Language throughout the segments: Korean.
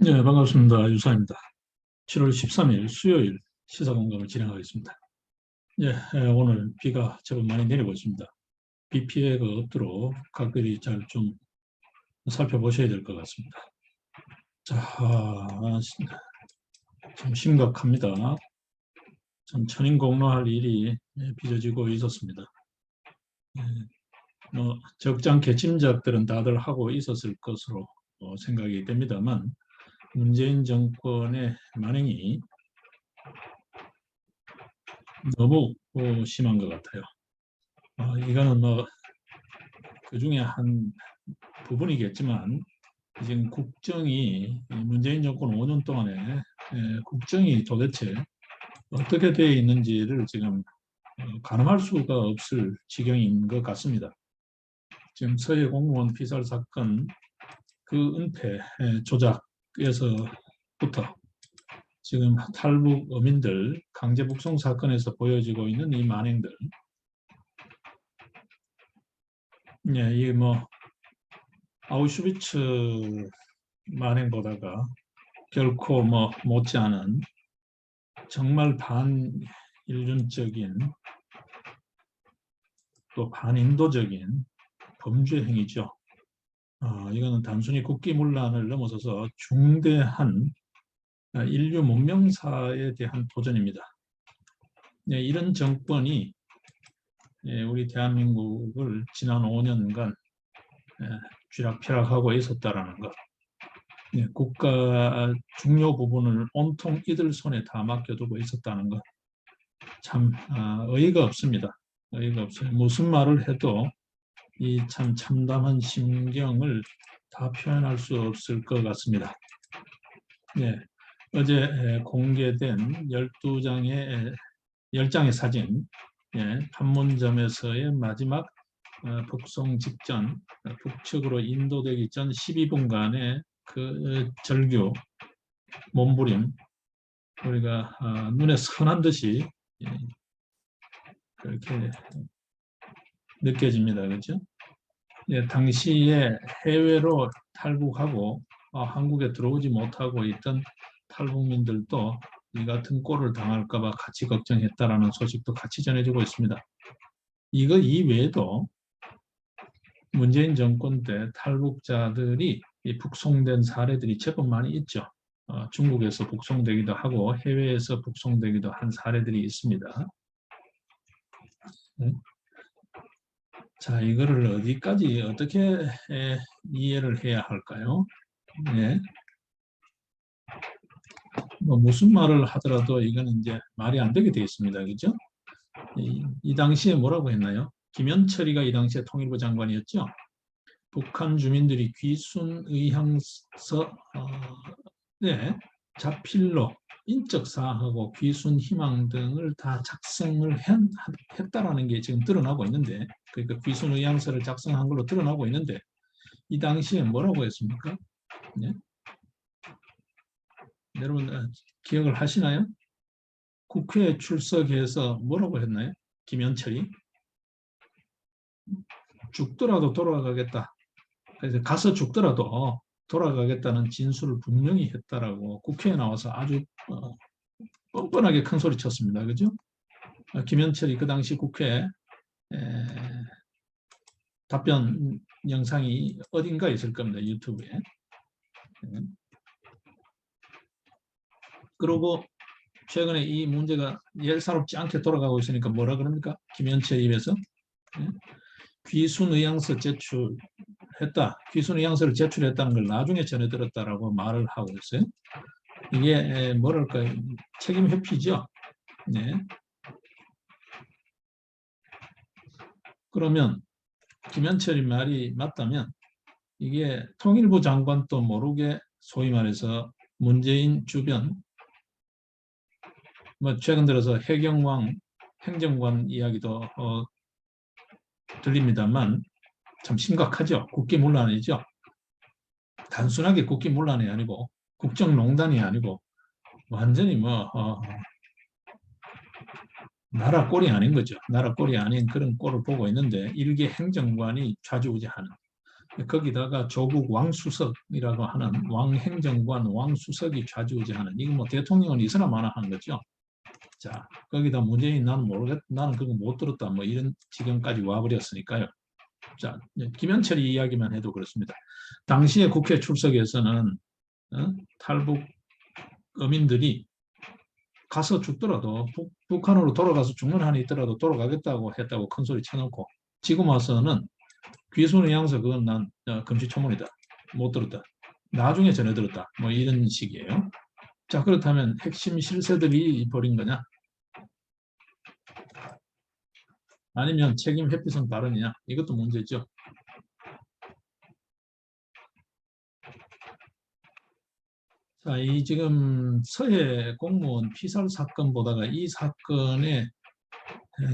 네, 반갑습니다. 유사입니다. 7월 13일 수요일 시사공감을 진행하겠습니다. 예, 오늘 비가 제법 많이 내리고 있습니다. 비 피해가 없도록 각별히 잘 좀 살펴보셔야 될 것 같습니다. 자, 참 심각합니다. 참 천인공노할 일이 빚어지고 있었습니다. 예, 적잖게 짐작들은 다들 하고 있었을 것으로 생각이 됩니다만 문재인 정권의 만행이 너무 심한 것 같아요. 이거는 그 중에 한 부분이겠지만 지금 국정이 문재인 정권 5년 동안에 국정이 도대체 어떻게 되어 있는지를 지금 가늠할 수가 없을 지경인 것 같습니다. 지금 서해 공무원 피살 사건 그 은폐 조작에서부터 지금 탈북 어민들 강제 북송 사건에서 보여지고 있는 이 만행들, 이 아우슈비츠 만행보다가 결코 못지않은 정말 반인륜적인 또 반인도적인 범죄 행위죠. 이거는 단순히 국기문란을 넘어서서 중대한 인류 문명사에 대한 도전입니다. 이런 정권이 우리 대한민국을 지난 5년간 쥐락펴락하고 있었다라는 것. 국가 중요 부분을 온통 이들 손에 다 맡겨두고 있었다는 것. 참 어이가 없습니다. 어이가 없어요. 무슨 말을 해도 이 참 참담한 심경을 다 표현할 수 없을 것 같습니다. 어제 공개된 10장의 사진, 판문점에서의 마지막 북송 직전, 북측으로 인도되기 전 12분간의 그 절규, 몸부림, 우리가 눈에 선한 듯이 그렇게 느껴집니다. 그렇죠? 당시에 해외로 탈북하고 한국에 들어오지 못하고 있던 탈북민들도 이 같은 꼴을 당할까 봐 같이 걱정했다라는 소식도 같이 전해지고 있습니다. 이거 이외에도 문재인 정권 때 탈북자들이 북송된 사례들이 제법 많이 있죠. 중국에서 북송되기도 하고 해외에서 북송되기도 한 사례들이 있습니다. 자, 이거를 어디까지 어떻게 이해를 해야 할까요? 무슨 말을 하더라도 이거는 이제 말이 안 되게 되어 있습니다. 그죠? 이 당시에 뭐라고 했나요? 김현철이가 이 당시에 통일부 장관이었죠. 북한 주민들이 귀순 의향서 자필로 인적 사항하고 귀순 희망 등을 다 작성을 했다라는 게 지금 드러나고 있는데, 그러니까 귀순 의향서를 작성한 걸로 드러나고 있는데, 이 당시에 뭐라고 했습니까? 여러분 기억을 하시나요? 국회에 출석해서 뭐라고 했나요? 김현철이 죽더라도 돌아가겠다. 그래서 가서 죽더라도 돌아가겠다는 진술을 분명히 했다라고 국회에 나와서 아주 뻔뻔하게 큰 소리 쳤습니다. 그죠? 김현철이 그 당시 국회 답변 영상이 어딘가 있을 겁니다. 유튜브에. 그리고 최근에 이 문제가 예사롭지 않게 돌아가고 있으니까 뭐라 그럽니까? 김현철 입에서 귀순 의향서 제출했다. 귀순 의향서를 제출했다는 걸 나중에 전해 들었다라고 말을 하고 있어요. 이게 뭐랄까 책임 회피죠. 그러면 김현철이 말이 맞다면 이게 통일부 장관도 모르게 소위 말해서 문재인 주변 최근 들어서 해경왕 행정관 이야기도 들립니다만 참 심각하죠. 국기문란이죠. 단순하게 국기문란이 아니고 국정농단이 아니고 완전히 나라 꼴이 아닌 거죠. 나라 꼴이 아닌 그런 꼴을 보고 있는데 일개 행정관이 좌지우지하는 거기다가 조국 왕수석이라고 하는 왕행정관 왕수석이 좌지우지하는, 이거 뭐 대통령은 있으나 마나 한 거죠. 자, 거기다 문재인 나는 모르겠, 나는 그거 못 들었다, 뭐 이런 지경까지 와버렸으니까요. 자, 김현철이 이야기만 해도 그렇습니다. 당시에 국회 출석에서는 탈북 어민들이 가서 죽더라도 북한으로 돌아가서 죽는 한이 있더라도 돌아가겠다고 했다고 큰 소리 쳐놓고, 지금 와서는 귀순의 양서 그건 난 금시초문이다, 못 들었다, 나중에 전해 들었다, 뭐 이런 식이에요. 자, 그렇다면 핵심 실세들이 벌인 거냐, 아니면 책임 회피성 발언이냐, 이것도 문제죠. 자, 이 지금 서해 공무원 피살 사건 보다가 이 사건의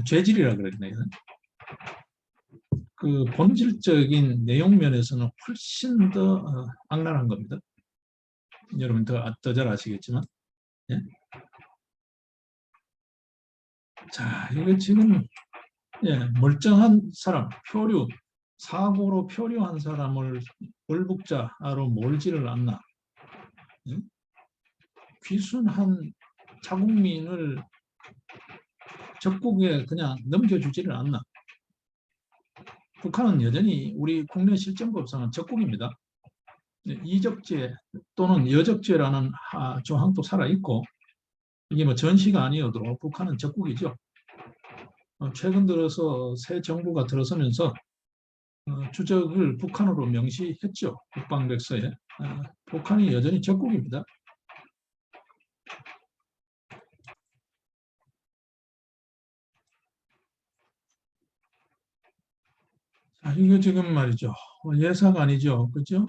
죄질이라 그랬네요. 그 본질적인 내용 면에서는 훨씬 더 악랄한 겁니다. 여러분 더 잘 아시겠지만. 예? 자, 이거 지금 멀쩡한 사람, 표류, 사고로 표류한 사람을 월북자로 몰지를 않나. 예? 귀순한 자국민을 적국에 그냥 넘겨주지를 않나. 북한은 여전히 우리 국내 실정법상은 적국입니다. 이적죄 또는 여적죄라는 조항도 살아있고, 이게 뭐 전시가 아니어도 북한은 적국이죠. 최근 들어서 새 정부가 들어서면서 주적을 북한으로 명시했죠. 국방백서에. 북한이 여전히 적국입니다. 자, 이거 지금 말이죠. 예사가 아니죠. 그죠?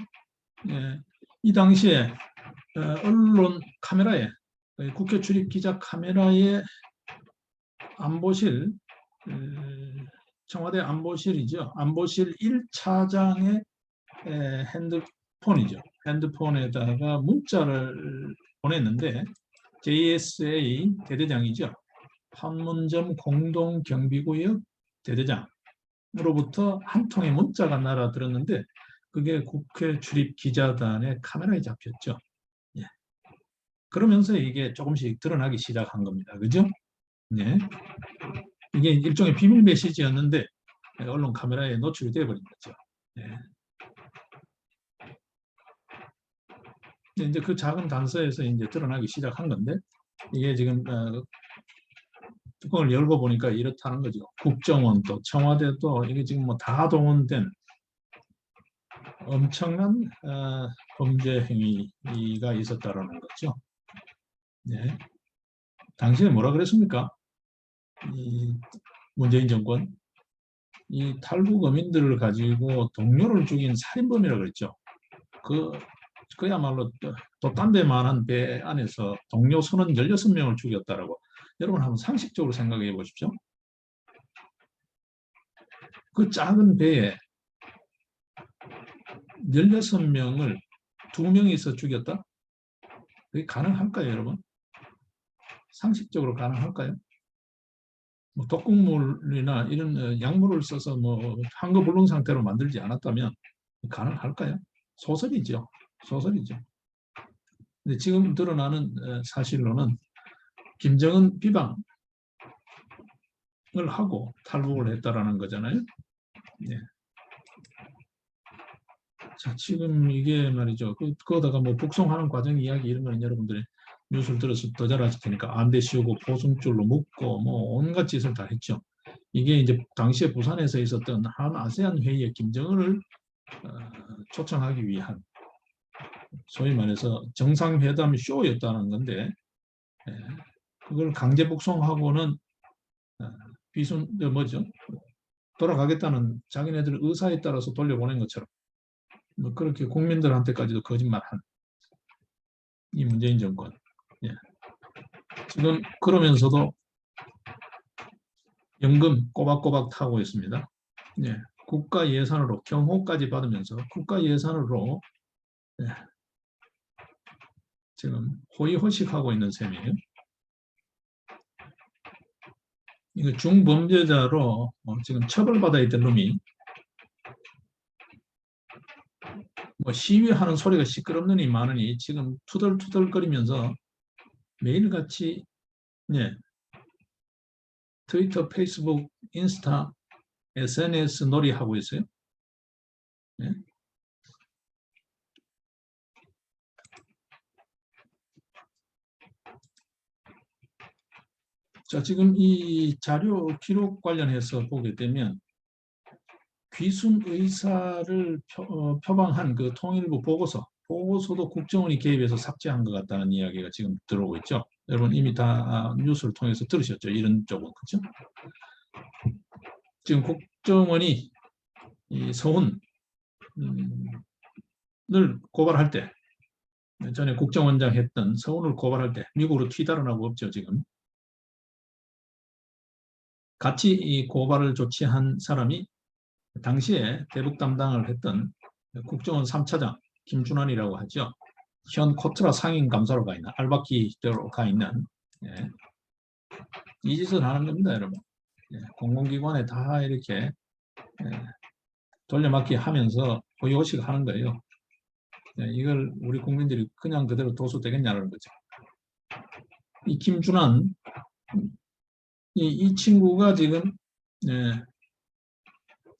예. 이 당시에 언론 카메라에, 국회 출입 기자 카메라에 안보실, 청와대 안보실이죠. 안보실 1차장의 핸드폰이죠. 핸드폰에다가 문자를 보냈는데, JSA 대대장이죠. 판문점 공동경비구역 대대장으로부터 한 통의 문자가 날아들었는데, 그게 국회 출입 기자단의 카메라에 잡혔죠. 예. 그러면서 이게 조금씩 드러나기 시작한 겁니다. 그죠? 예. 이게 일종의 비밀 메시지였는데 언론 카메라에 노출이 되어버린 거죠. 예. 이제 그 작은 단서에서 이제 드러나기 시작한 건데, 이게 지금 뚜껑을 열고 보니까 이렇다는 거죠. 국정원도 청와대도 이게 지금 뭐 다 동원된 엄청난 범죄 행위가 있었다라는 거죠. 네. 당시에 뭐라 그랬습니까? 이 문재인 정권, 이 탈북 어민들을 가지고 동료를 죽인 살인범이라고 그랬죠. 그야말로 또 딴 데만한 배 안에서 동료 선원 16명을 죽였다라고. 여러분 한번 상식적으로 생각해 보십시오. 그 작은 배에 16명을 2명이서 죽였다? 그게 가능할까요, 여러분? 상식적으로 가능할까요? 뭐 독극물이나 이런 약물을 써서 뭐 한거불능 상태로 만들지 않았다면 가능할까요? 소설이죠. 소설이죠. 근데 지금 드러나는 사실로는 김정은 비방을 하고 탈북을 했다라는 거잖아요. 네. 자, 지금 이게 말이죠. 그거다가 뭐 북송하는 과정 이야기 이런 거는 여러분들이 뉴스를 들어서 더 잘 아실 테니까 안대 씌우고 포승줄로 묶고 뭐 온갖 짓을 다 했죠. 이게 이제 당시에 부산에서 있었던 한 아세안 회의에 김정은을 초청하기 위한, 소위 말해서 정상회담 쇼였다는 건데, 그걸 강제 북송하고는 비순 뭐죠? 돌아가겠다는 자기네들 의사에 따라서 돌려보낸 것처럼 뭐 그렇게 국민들한테까지도 거짓말한 이 문재인 정권. 예. 지금 그러면서도 연금 꼬박꼬박 타고 있습니다. 예. 국가 예산으로 경호까지 받으면서 국가 예산으로 지금 호의호식하고 있는 셈이에요. 이거 중범죄자로 지금 처벌받아야 될 놈이 뭐 시위하는 소리가 시끄럽느니 마느니 지금 투덜투덜거리면서 매일같이 예, 트위터, 페이스북, 인스타, SNS 놀이하고 있어요. 예? 자, 지금 이 자료 기록 관련해서 보게 되면 귀순 의사를 표방한 그 통일부 보고서도 국정원이 개입해서 삭제한 것 같다는 이야기가 지금 들어오고 있죠. 여러분 이미 다 뉴스를 통해서 들으셨죠. 이런 쪽은 그렇죠. 지금 국정원이 이 서훈을 고발할 때 전에 국정원장 했던 서훈을 고발할 때 미국으로 튀달아나고 없죠. 지금 같이 이 고발을 조치한 사람이 당시에 대북 담당을 했던 국정원 3차장 김준환이라고 하죠. 현 코트라 상임 감사로 가 있는 알바키로 가 있는 예. 이 짓을 하는 겁니다, 여러분. 예. 공공기관에 다 이렇게 예. 돌려막기 하면서 호의호식 하는 거예요. 예. 이걸 우리 국민들이 그냥 그대로 도수되겠냐는 거죠. 이 김준환 이 친구가 지금 예.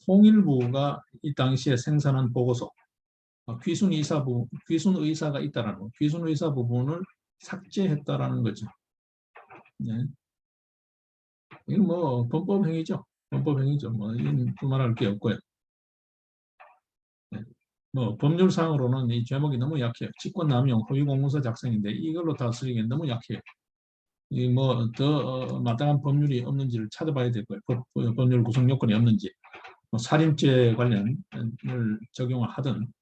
통일부가 이 당시에 생산한 보고서 귀순 의사가 있다라는 거, 귀순 의사 부분을 삭제했다라는 거죠. 네. 이건 뭐 범법 행위죠. 범법 행위죠. 뭐 이건 두말할 게 없고요. 네. 뭐 법률상으로는 이 제목이 너무 약해요. 직권남용, 허위공문서 작성인데 이걸로 다스리기엔 너무 약해요. 이 뭐 더 마땅한 법률이 없는지를 찾아봐야 될 거예요. 법률 구성 요건이 없는지. 뭐 살인죄 관련을 적용을 하든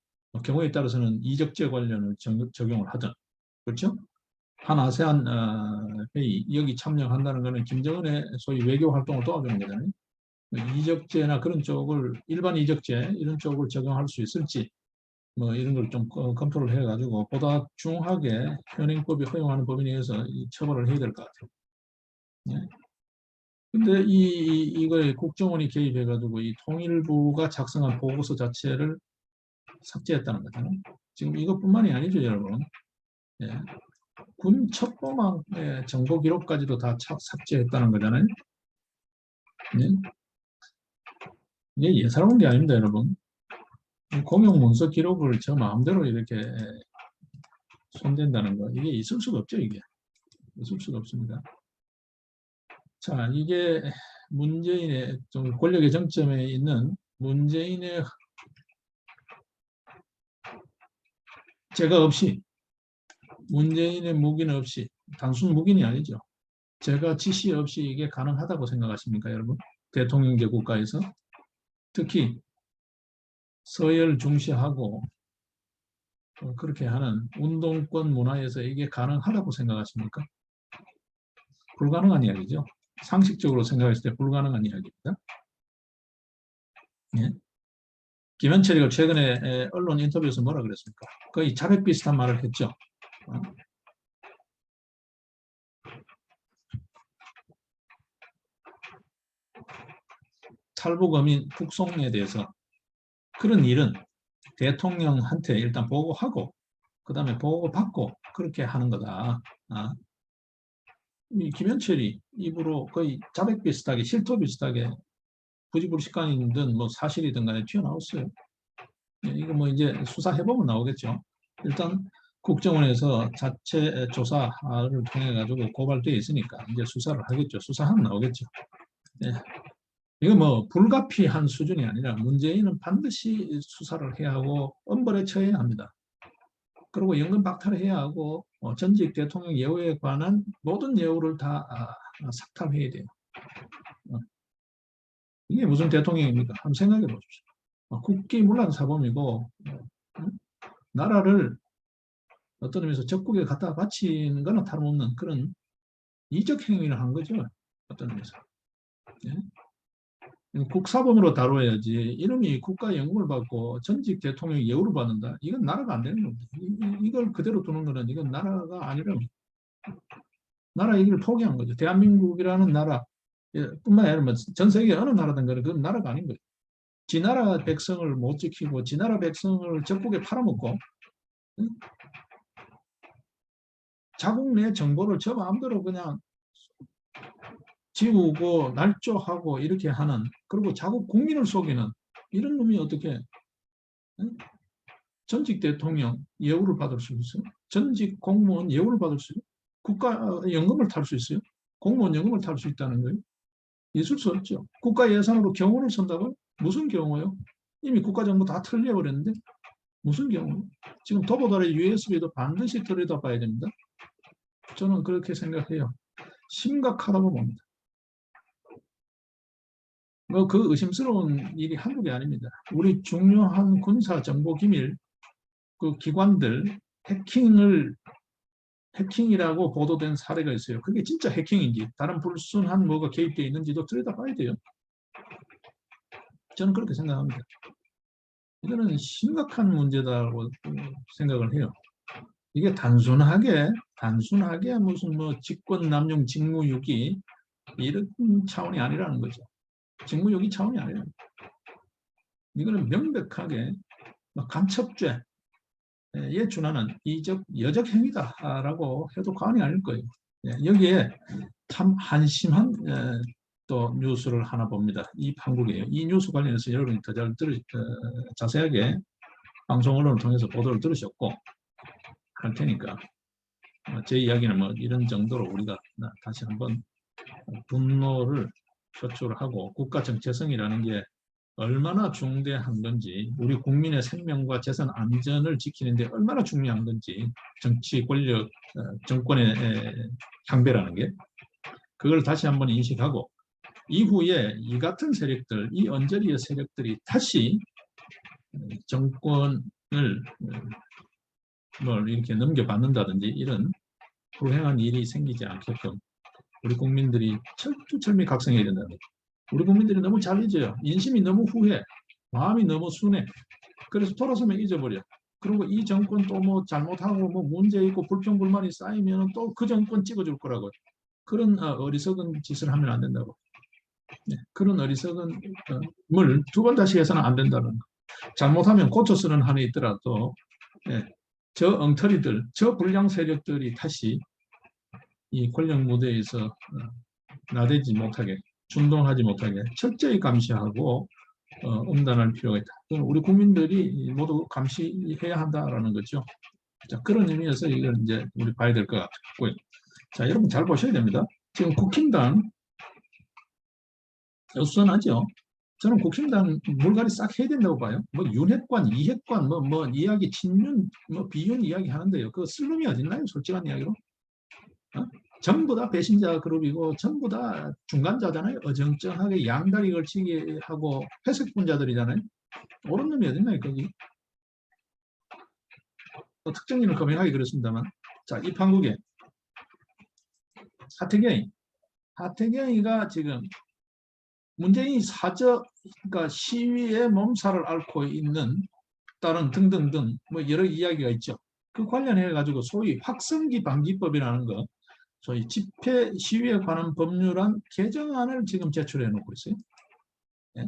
경우에 따라서는 이적죄 관련을 적용을 하든 그렇죠? 한 아세안 회의 여기 참여한다는 것은 김정은의 소위 외교 활동을 도와주는 거잖아요. 이적죄나 그런 쪽을 일반 이적죄 이런 쪽을 적용할 수 있을지 뭐 이런 걸 좀 검토를 해가지고 보다 중하게 현행법이 허용하는 법인에 의해서 처벌을 해야 될 것 같아요. 네. 근데 이거에 국정원이 개입해가지고 이 통일부가 작성한 보고서 자체를 삭제했다는 거잖아요. 지금 이것뿐만이 아니죠, 여러분. 예. 군 첩보망의 정보 기록까지도 다 삭제했다는 거잖아요. 예. 이게 예사로운 게 아닙니다, 여러분. 공용 문서 기록을 저 마음대로 이렇게 손댄다는 거, 이게 있을 수가 없죠, 이게. 있을 수가 없습니다. 자, 이게 문재인의 좀 권력의 정점에 있는 문재인의 제가 없이, 문재인의 묵인 없이, 단순 묵인이 아니죠. 제가 지시 없이 이게 가능하다고 생각하십니까, 여러분? 대통령제 국가에서 특히 서열 중시하고 그렇게 하는 운동권 문화에서 이게 가능하다고 생각하십니까? 불가능한 이야기죠. 상식적으로 생각했을 때 불가능한 이야기입니다. 예? 김현철이가 최근에 언론 인터뷰에서 뭐라 그랬습니까? 거의 자백 비슷한 말을 했죠. 탈북어민 북송에 대해서 그런 일은 대통령한테 일단 보고하고 그 다음에 보고받고 그렇게 하는 거다. 이 김현철이 입으로 거의 자백 비슷하게 실토 비슷하게 부지불식간이든 뭐 사실이든 간에 튀어나왔어요. 이거 뭐 이제 수사해보면 나오겠죠. 일단 국정원에서 자체 조사를 통해 가지고 고발되어 있으니까 이제 수사를 하겠죠. 수사하면 나오겠죠. 네. 이거 뭐 불가피한 수준이 아니라 문재인은 반드시 수사를 해야 하고 엄벌에 처해야 합니다. 그리고 연금 박탈을 해야 하고 전직 대통령 예우에 관한 모든 예우를 다 삭탈해야 돼요. 이게 무슨 대통령입니까? 한번 생각해 보십시오. 국기문란 사범이고 나라를 어떤 의미에서 적국에 갖다 바치는 거는 다름없는 그런 이적 행위를 한 거죠. 어떤 의미에서. 예? 국사범으로 다뤄야지 이놈이 국가연금을 받고 전직 대통령 예우를 받는다. 이건 나라가 안 되는 겁니다. 이걸 그대로 두는 거는 이건 나라가 아니라면 나라 얘기를 포기한 거죠. 대한민국이라는 나라 뿐만 아니라 전 세계 어느 나라든 간에 그건 나라가 아닌 거예요. 지 나라 백성을 못 지키고 지 나라 백성을 적국에 팔아먹고, 응? 자국 내 정보를 저 마음대로 그냥 지우고 날조하고 이렇게 하는, 그리고 자국 국민을 속이는 이런 놈이 어떻게, 응? 전직 대통령 예우를 받을 수 있어요? 전직 공무원 예우를 받을 수 있어요? 국가연금을 탈 수 있어요? 공무원 연금을 탈 수 있다는 거예요? 있을 수 없죠. 국가 예산으로 경호를 선다고요? 무슨 경호요? 이미 국가정보 다 틀려버렸는데 무슨 경우? 지금 도보달의 USB도 반드시 들여다봐야 됩니다. 저는 그렇게 생각해요. 심각하다고 봅니다. 뭐 그 의심스러운 일이 한두 개 아닙니다. 우리 중요한 군사 정보 기밀 그 기관들 해킹이라고 보도된 사례가 있어요. 그게 진짜 해킹인지 다른 불순한 뭐가 개입되어 있는지도 들여다봐야 돼요. 저는 그렇게 생각합니다. 이거는 심각한 문제다고 생각을 해요. 이게 단순하게 무슨 뭐 직권 남용 직무유기 이런 차원이 아니라는 거죠. 직무유기 차원이 아니라 이거는 명백하게 간첩죄에 준하는 이적 여적 행위다라고 해도 과언이 아닐 거예요. 여기에 참 한심한 또 뉴스를 하나 봅니다. 이 판국이에요. 이 뉴스 관련해서 여러분이 더 잘 자세하게 방송 언론을 통해서 보도를 들으셨고 할 테니까 제 이야기는 뭐 이런 정도로 우리가 다시 한번 분노를 표출하고 국가 정체성이라는 게 얼마나 중대한 건지, 우리 국민의 생명과 재산 안전을 지키는데 얼마나 중요한 건지, 정치 권력 정권의 향배라는 게 그걸 다시 한번 인식하고, 이후에 이 같은 세력들, 이 언저리의 세력들이 다시 정권을 뭘 이렇게 넘겨받는다든지 이런 불행한 일이 생기지 않게끔 우리 국민들이 철두철미 각성해야 된다는 거죠. 우리 국민들이 너무 잘 잊어요. 인심이 너무 후해. 마음이 너무 순해. 그래서 돌아서면 잊어버려. 그리고 이 정권 또 뭐 잘못하고 뭐 문제 있고 불평불만이 쌓이면 또 그 정권 찍어줄 거라고. 그런 어리석은 짓을 하면 안 된다고. 네, 그런 어리석은 물 두 번 다시 해서는 안 된다는 거. 잘못하면 고쳐 쓰는 한이 있더라도 네, 저 엉터리들, 저 불량 세력들이 다시 이 권력 무대에서 나대지 못하게, 준동하지 못하게 철저히 감시하고 응단할 필요가 있다. 우리 국민들이 모두 감시해야 한다라는 거죠. 자, 그런 의미에서 이걸 이제 우리 봐야 될 것 같고요. 자, 여러분 잘 보셔야 됩니다. 지금 국힘당 어수선하죠. 저는 국힘당 물갈이 싹 해야 된다고 봐요. 뭐 윤핵관, 이핵관, 뭐 이야기 친윤, 뭐 비윤 이야기 하는데요. 그 쓸놈이 어딨나요? 솔직한 이야기로. 전부 다 배신자 그룹이고 전부 다 중간자잖아요. 어정쩡하게 양다리 걸치기 하고 회색분자들이잖아요. 옳은 놈이 어딨나요, 거기? 특정인을 검명하기 그렇습니다만. 자, 이 판국에 하태경이가 지금 문재인 그러니까 시위에 몸살을 앓고 있는 다른 등등등 뭐 여러 이야기가 있죠. 그 관련해 가지고 소위 확성기 방지법이라는 거, 소위 집회 시위에 관한 법률안 개정안을 지금 제출해 놓고 있어요. 네.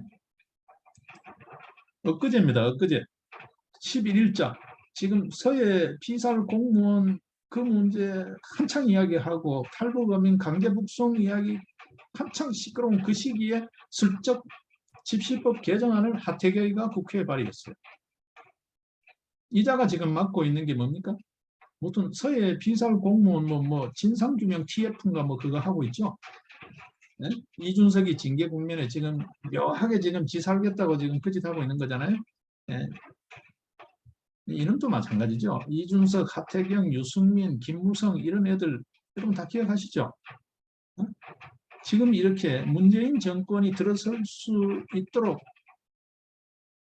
엊그제입니다. 엊그제 11일자 지금 서해 피살 공무원 그 문제 한창 이야기하고 탈북어민 강제 북송 이야기 한창 시끄러운 그 시기에 슬쩍 집시법 개정안을 하태경이가 국회에 발의했어요. 이자가 지금 맡고 있는 게 뭡니까? 무슨 서해 피살 공무원 뭐 진상규명 TF인가 뭐 그거 하고 있죠. 네? 이준석이 징계 국면에 지금 묘하게 지금 지 살겠다고 지금 그 짓 하고 있는 거잖아요. 네. 이놈도 마찬가지죠. 이준석, 하태경, 유승민, 김무성 이런 애들 여러분 다 기억하시죠? 어? 지금 이렇게 문재인 정권이 들어설 수 있도록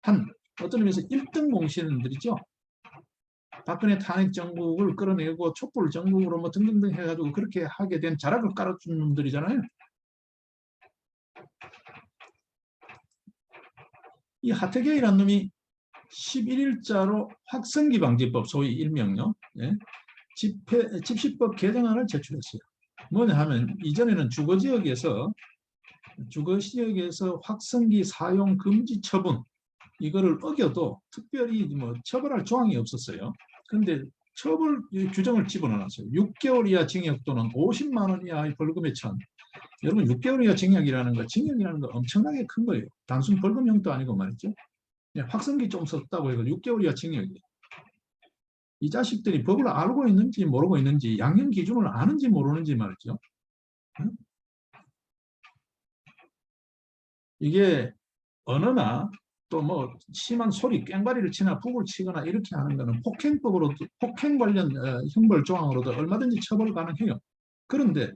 한 어떤 의미에서 1등 공신들이죠. 박근혜 탄핵 정국을 끌어내고 촛불 정국으로 뭐 등등등 해가지고 그렇게 하게 된 자락을 깔아준 놈들이잖아요. 이 하태경이라는 놈이 11일자로 확성기 방지법 소위 일명요. 예? 집시법 개정안을 제출했어요. 뭐냐 하면 이전에는 주거지역에서 주거지역에서 확성기 사용 금지 처분 이거를 어겨도 특별히 뭐 처벌할 조항이 없었어요. 그런데 처벌 규정을 집어넣었어요. 6개월 이하 징역 또는 50만 원 이하의 벌금에 처한. 여러분 6개월 이하 징역이라는 거 엄청나게 큰 거예요. 단순 벌금형도 아니고 말이죠. 확성기 좀 썼다고 해서 6개월 이하 징역이에요. 이 자식들이 법을 알고 있는지 모르고 있는지 양형 기준을 아는지 모르는지 말이죠. 이게 언어나 또 뭐 심한 소리, 꽹과리를 치나 북을 치거나 이렇게 하는 거는 폭행법으로 폭행 관련 형벌 조항으로도 얼마든지 처벌 가능해요. 그런데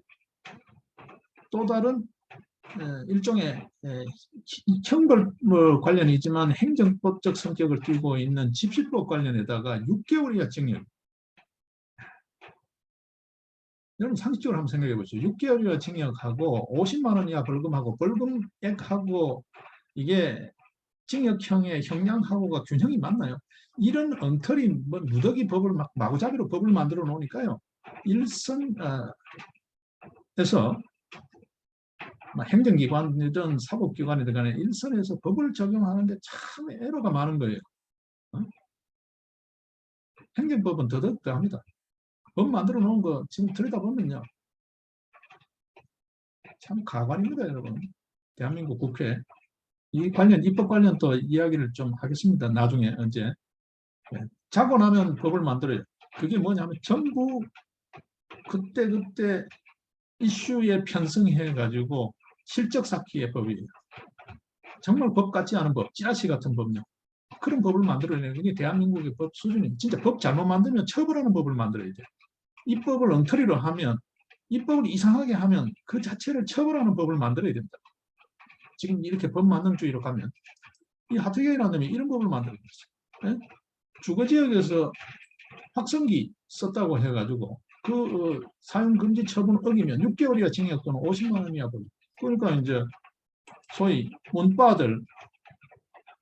또 다른 일종의 형벌 관련이지만 행정법적 성격을 띠고 있는 집시법 관련에다가 6개월 이하 징역. 여러분 상식적으로 한번 생각해 보시죠. 6개월 이하 징역하고 50만 원 이하 벌금하고 벌금액하고 이게 징역형의 형량하고가 균형이 맞나요? 이런 엉터리 누더기 법을 막 마구잡이로 법을 만들어 놓으니까요. 일선에서 행정기관이든 사법기관이든 간에 일선에서 법을 적용하는데 참 애로가 많은 거예요. 행정법은 더더욱합니다. 법 만들어 놓은 거 지금 들여다보면요. 참 가관입니다, 여러분. 대한민국 국회. 이 관련, 입법 관련 또 이야기를 좀 하겠습니다. 나중에 언제. 자고 나면 법을 만들어요. 그게 뭐냐면 전부 그때 이슈에 편성해가지고 실적 쌓기의 법이에요. 정말 법 같지 않은 법, 찌라시 같은 법요. 그런 법을 만들어내는 게 대한민국의 법 수준이 진짜 법 잘못 만들면 처벌하는 법을 만들어야 돼요. 입법을 엉터리로 하면 입법을 이상하게 하면 그 자체를 처벌하는 법을 만들어야 됩니다. 지금 이렇게 법 만능주의로 가면 이 하태경이라는 놈이 이런 법을 만들어 놨어요. 주거지역에서 확성기 썼다고 해가지고 그 사용금지 처분 어기면 6개월 이하 징역 또는 50만 원 이하 벌금. 그러니까 이제 소위 문바들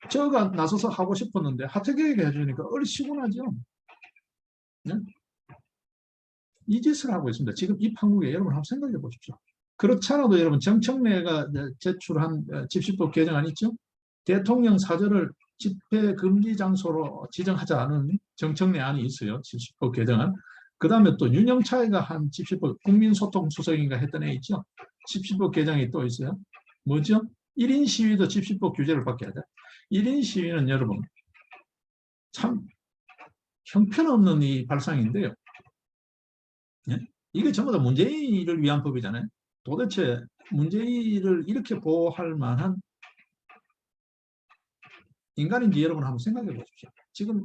저가 나서서 하고 싶었는데 하태경에게 해주니까 얼씨구나죠. 네? 이 짓을 하고 있습니다. 지금 이 판국에 여러분 한번 생각해 보십시오. 그렇지 않아도 여러분 정청래가 제출한 집시법 개정안 있죠? 대통령 사저를 집회 금지 장소로 지정하자는 정청래안이 있어요. 집시법 개정안. 그 다음에 또 윤영차이가 한 집시법 국민소통수석인가 했던 애 있죠. 집시법 개정이 또 있어요. 뭐죠? 1인 시위도 집시법 규제를 받게 하자. 1인 시위는 여러분 참 형편없는 이 발상인데요. 네? 이게 전부 다 문재인을 위한 법이잖아요. 도대체 문재인을 이렇게 보호할 만한 인간인지 여러분 한번 생각해 보십시오. 지금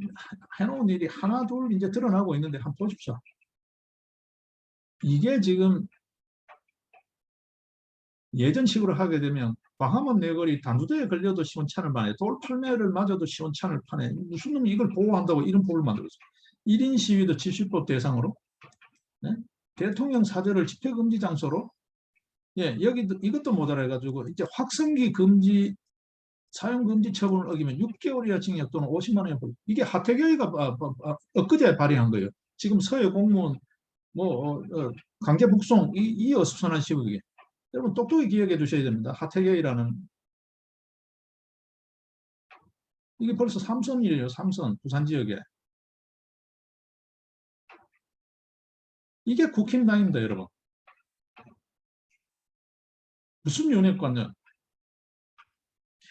해놓은 일이 하나 둘 이제 드러나고 있는데 한번 보십시오. 이게 지금 예전식으로 하게 되면 광화문 내거리 단두대에 걸려도 시원찮을 판에 돌팔매를 맞아도 시원찮을 판에 무슨 놈이 이걸 보호한다고 이런 법을 만들었어요. 1인 시위도 집시법 대상으로 네? 대통령 사저를 집회금지 장소로 여기도 이것도 모자라가지고 이제 확성기 금지 사용금지 처분을 어기면 6개월 이하 징역 또는 50만 원의 벌금. 이게 하태경이가 엊그제 발의한 거예요. 지금 서해 공무원 강제 북송 이 어수선한 시국에 여러분 똑똑히 기억해 두셔야 됩니다. 하태경이라는 이게 벌써 3선이에요. 3선 부산 지역에 이게 국힘당입니다, 여러분. 무슨 윤핵관요?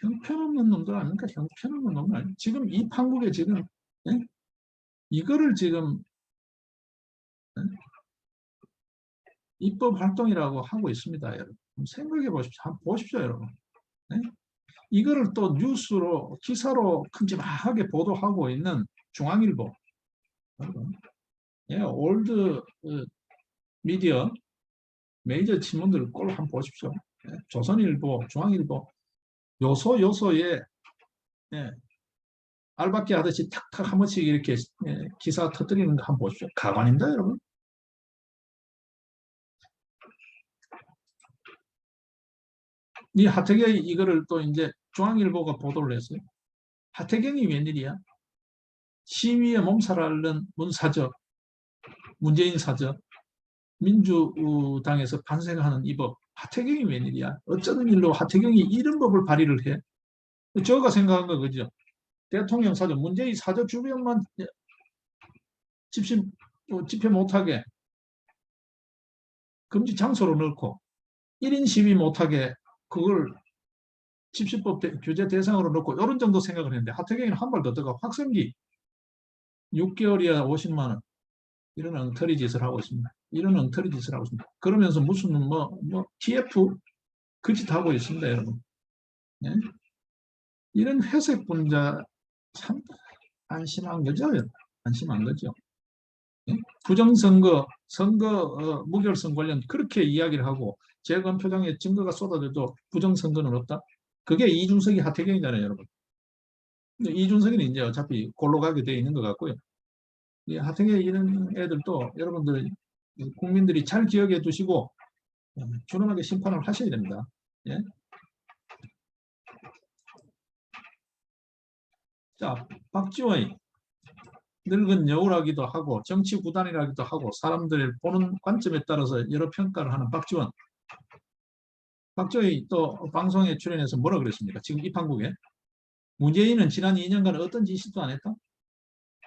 형편없는 놈들 아닙니까? 형편없는 놈들 아닙니까? 지금 이 판국에 지금 이거를 지금 입법 활동이라고 하고 있습니다, 여러분. 생각해 보십시오. 한번 보십시오, 여러분. 네? 이거를 또 뉴스로 기사로 큼지막하게 보도하고 있는 중앙일보, 올드 미디어 메이저 신문들 꼴 한번 보십시오. 조선일보, 중앙일보 요소에 알박기 하듯이 탁탁 한 번씩 이렇게 기사 터뜨리는 거 한번 보십시오. 가관입니다, 여러분. 이 하태경이 이거를 또 이제 중앙일보가 보도를 했어요. 하태경이 웬일이야? 시위에 몸살 앓는 문사저, 문재인 사저, 민주당에서 반성하는 이 법. 하태경이 웬일이야? 어쩌는 일로 하태경이 이런 법을 발의를 해? 저가 생각한 거 그죠? 대통령 사저, 문재인 사저 주변만 집회 못하게 금지 장소로 넣고 1인 시위 못하게 그걸 집시법 규제 대상으로 넣고 이런 정도 생각을 했는데 하태경이는 한 발 더 들어가 확성기 6개월이야 50만 원 이런 엉터리 짓을 하고 있습니다. 이런 엉터리 짓을 하고 있습니다. 그러면서 무슨 TF 그 짓 하고 있습니다, 여러분. 네? 이런 회색 분자 참 안심한 거죠, 여러분. 안심한 거죠. 네? 부정선거, 무결선 관련 그렇게 이야기를 하고 재검 표정에 증거가 쏟아져도 부정선거는 없다. 그게 이준석이 하태경이잖아요, 여러분. 이준석은 이제 어차피 골로 가게 돼 있는 것 같고요. 하태경 이런 애들도 여러분들 국민들이 잘 기억해 두시고 준엄하게 심판을 하셔야 됩니다. 예? 자, 박지원이 늙은 여우라기도 하고 정치 구단이라기도 하고 사람들을 보는 관점에 따라서 여러 평가를 하는 박지원. 박지원이 또 방송에 출연해서 뭐라 그랬습니까? 지금 이 판국에 문재인은 지난 2년간 어떤 짓도 안 했다.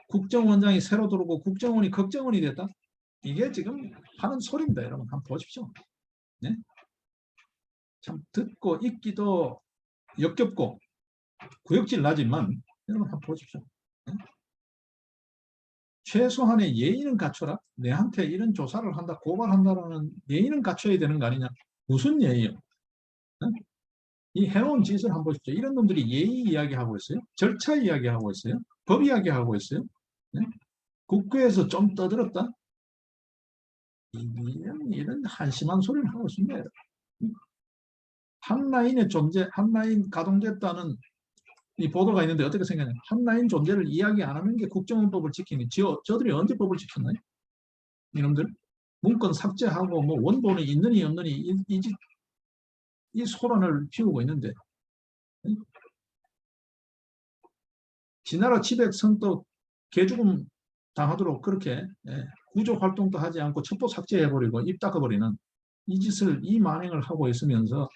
국정원장이 새로 들어오고 국정원이 걱정원이 됐다. 이게 지금 하는 소리입니다. 여러분 한번 보십시오. 네? 참 듣고 읽기도 역겹고 구역질 나지만 여러분 한번 보십시오. 네? 최소한의 예의는 갖춰라. 내한테 이런 조사를 한다, 고발한다라는 예의는 갖춰야 되는 거 아니냐. 무슨 예의요? 네? 이 해놓은 짓을 한번 보십시오. 이런 놈들이 예의 이야기하고 있어요. 절차 이야기하고 있어요. 법 이야기하고 있어요. 네? 국회에서 좀 떠들었다. 이런 한심한 소리를 하고 있습니다. 한라인의 존재, 한라인 가동됐다는 이 보도가 있는데 어떻게 생각해요? 한라인 존재를 이야기 안 하는 게 국정원법을 지키니 저들이 언제 법을 지켰나요? 이놈들 문건 삭제하고 뭐 원본이 있느니 없느니 이 소란을 피우고 있는데 지나라 치백 성도 개죽음 당하도록 그렇게 구조 활동도 하지 않고 첩보 삭제해버리고 입 닦아버리는 이 짓을 이 만행을 하고 있으면서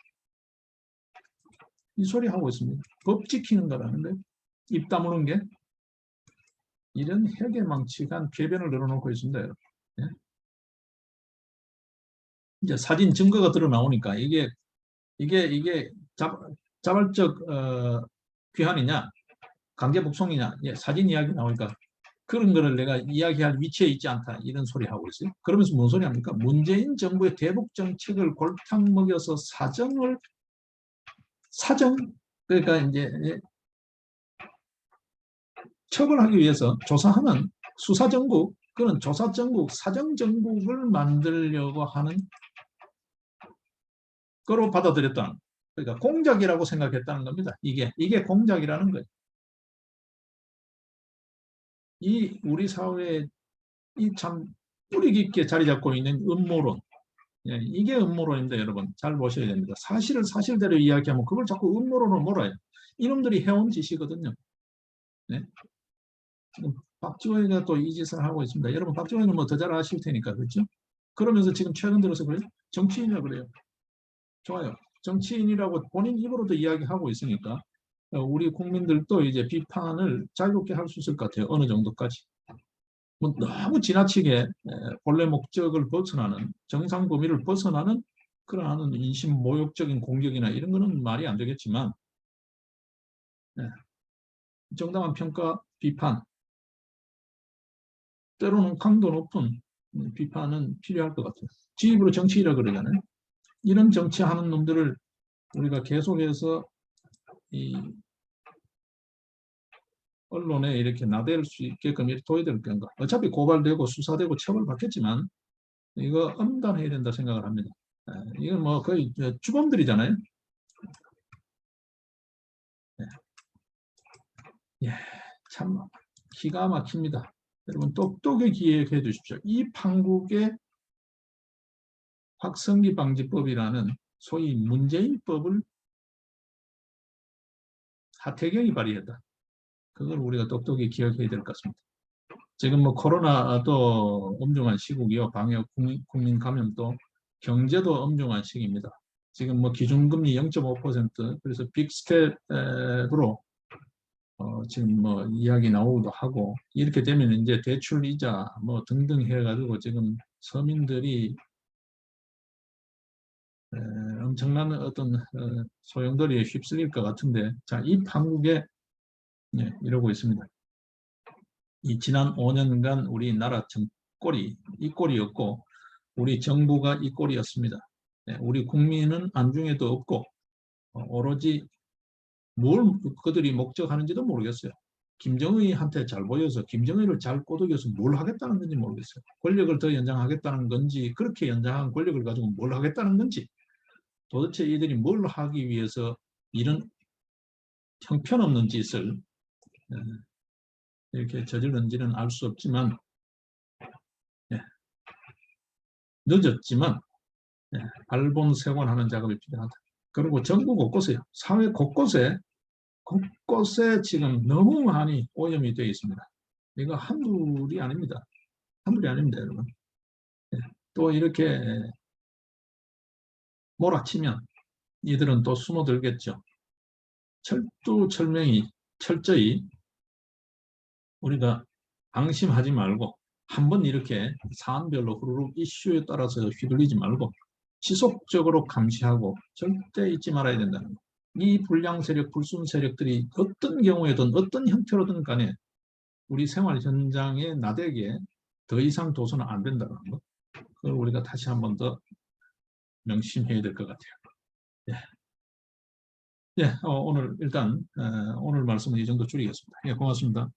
이 소리 하고 있습니다. 법 지키는 거라는데 입 다무는 게 이런 해괴망측한 궤변을 늘어놓고 있습니다. 여러분. 예? 이제 사진 증거가 드러나오니까 이게 자발적 귀환이냐 강제 북송이냐 사진 이야기 나오니까 그런 거를 내가 이야기할 위치에 있지 않다 이런 소리 하고 있어요. 그러면서 뭔 소리 합니까? 문재인 정부의 대북 정책을 골탕 먹여서 사정 그러니까 이제 처벌하기 위해서 조사하는 수사정국 그런 조사정국 사정정국을 만들려고 하는 거로 받아들였다는 그러니까 공작이라고 생각했다는 겁니다. 이게 공작이라는 거예요. 이 우리 사회에 이 참 뿌리 깊게 자리 잡고 있는 음모론 이게 음모론인데 여러분 잘 보셔야 됩니다. 사실을 사실대로 이야기하면 그걸 자꾸 음모론으로 몰아요. 이놈들이 해온 짓이거든요. 네? 지금 박지원이가 또 이 짓을 하고 있습니다. 여러분 박지원은 뭐 더 잘 아실 테니까 그렇죠? 그러면서 지금 최근 들어서 그래요? 정치인이라고 그래요. 좋아요. 정치인이라고 본인 입으로도 이야기하고 있으니까 우리 국민들도 이제 비판을 자유롭게 할 수 있을 것 같아요. 어느 정도까지. 뭐 너무 지나치게 본래 목적을 벗어나는 정상 범위를 벗어나는 그러한 인신 모욕적인 공격이나 이런 거는 말이 안 되겠지만 정당한 평가, 비판 때로는 강도 높은 비판은 필요할 것 같아요. 지입으로 정치이라 그러잖아요. 이런 정치하는 놈들을 우리가 계속해서 이 언론에 이렇게 나댈 수 있게끔 이렇게 둬야 될 건가. 어차피 고발되고 수사되고 처벌받겠지만 이거 엄단해야 된다 생각을 합니다. 이건 뭐 거의 주범들이잖아요. 예, 참 기가 막힙니다. 여러분 똑똑히 기억해 주십시오. 이 판국의 확성기 방지법이라는 소위 문재인법을 하태경이 발의했다. 그걸 우리가 똑똑히 기억해야 될 것 같습니다. 지금 뭐 코로나도 엄중한 시국이요. 방역, 국민 감염도 경제도 엄중한 시기입니다. 지금 뭐 기준금리 0.5% 그래서 빅스텝으로 지금 뭐 이야기 나오기도 하고 이렇게 되면 이제 대출 이자 뭐 등등 해가지고 지금 서민들이 엄청난 어떤 소용돌이에 휩쓸릴 것 같은데 자, 이 판국에 이러고 있습니다. 이 지난 5년간 우리나라 꼴이 이 꼴이었고 우리 정부가 이 꼴이었습니다. 우리 국민은 안중에도 없고 오로지 뭘 그들이 목적하는지도 모르겠어요. 김정의한테 잘 보여서 김정의를 잘 꼬드겨서 뭘 하겠다는 건지 모르겠어요. 권력을 더 연장하겠다는 건지 그렇게 연장한 권력을 가지고 뭘 하겠다는 건지 도대체 이들이 뭘 하기 위해서 이런 형편없는 짓을 이렇게 저질렀는지는 알 수 없지만 늦었지만 발본색원하는 작업이 필요하다. 그리고 전국 곳곳에요. 사회 곳곳에 지금 너무 많이 오염이 되어 있습니다. 이거 한둘이 아닙니다. 한둘이 아닙니다, 여러분. 또 이렇게 몰아치면 이들은 또 숨어들겠죠. 철두철명이 철저히 우리가 방심하지 말고 한번 이렇게 사안별로 후루룩 이슈에 따라서 휘둘리지 말고 지속적으로 감시하고 절대 잊지 말아야 된다는 거. 이 불량 세력, 불순 세력들이 어떤 경우에든 어떤 형태로든 간에 우리 생활 현장에 나대게 더 이상 둬서는 안 된다는 거. 그걸 우리가 다시 한번 더 명심해야 될 것 같아요. 예. 예, 오늘 일단 오늘 말씀은 이 정도 줄이겠습니다. 예, 고맙습니다.